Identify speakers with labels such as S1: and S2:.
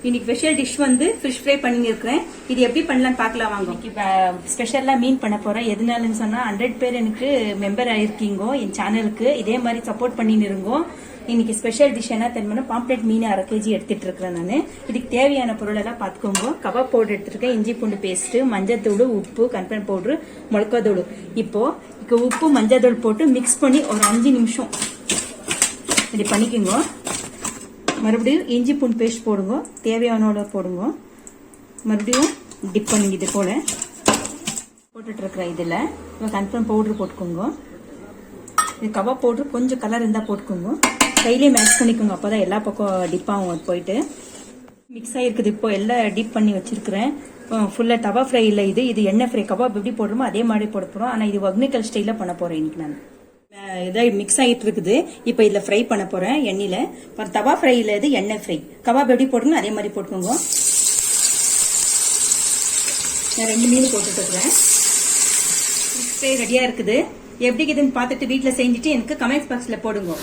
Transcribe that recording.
S1: இன்னைக்கு special dish வந்து fish fry பண்ணி இருக்கிறேன். இது எப்படி பண்ணலாம்னு பார்க்கலாம் வாங்க. இன்னைக்கு ஸ்பெஷலா மீன் பண்ண போறேன். எதனாலன்னு சொன்னா 100 பேர் எனக்கு மெம்பர் ஆயிருக்கீங்க என் சேனலுக்கு. இதே மாதிரி சப்போர்ட் பண்ணின்னு இருங்கோ. இன்னைக்கு ஸ்பெஷல் டிஷ் என்ன தெரியுமா, பாம்ப்ளெட் மீன் 1/2 kg எடுத்துட்டு இருக்கிறேன் நான். இதுக்கு தேவையான பொருள் எல்லாம் பாத்துக்கோங்க. கபாப் பவுடர் எடுத்துருக்கேன், இஞ்சி பூண்டு பேஸ்ட், மஞ்சத்தூள், உப்பு, கன்ஃபர்ம் பவுடர், மிளகாத்தூள். இப்போ உப்பு மஞ்சத்தூள் போட்டு மிக்ஸ் பண்ணி ஒரு 5 நிமிஷம் இப்படி பண்ணிக்கோங்க. மறுபடியும் இஞ்சி பூண்டு பேஸ்ட் போடுங்க, தேவையான போடுங்க. மறுபடியும் டிப் பண்ணுங்க. இது போல போட்டுட்டு இருக்கிற இதுல கன்ஃபர்ம் பவுடர் போட்டுக்கோங்க. இது கபாப் பவுடர் கொஞ்சம் கலர் இருந்தா போட்டுக்கோங்க. கையிலேயே மேக்ஸ் பண்ணிக்கோங்க, அப்பதான் எல்லா பக்கம் டிப் ஆகும். போயிட்டு மிக்ஸ் ஆகிருக்குது. இப்போ எல்லாம் டிப் பண்ணி வச்சிருக்கிறேன். ஃபுல்லா தவா ஃப்ரை இல்லை, இது எண்ணெய் ஃப்ரை. கபாப் எப்படி போடுறோமோ அதே மாதிரி போட போறோம். ஆனா இது வக்னிக்கல் ஸ்டைல பண்ண போறேன் இன்னைக்கு நான். இதாக மிக்ஸ் ஆகிட்டு இருக்குது. இப்போ இதுல ஃப்ரை பண்ண போறேன் எண்ணெயில. தவா ஃப்ரைல இது எண்ணெய் ஃப்ரை. கபாப் எப்படி போடுங்க அதே மாதிரி போட்டுக்கோங்க. நான் 2 மீன் போட்டுட்டு இருக்கிறேன். ஃப்ரை ரெடியா இருக்குது. எப்படி இருக்குதுன்னு பார்த்துட்டு வீட்டுல செஞ்சுட்டு எனக்கு கமெண்ட் பாக்ஸ்ல போடுங்க.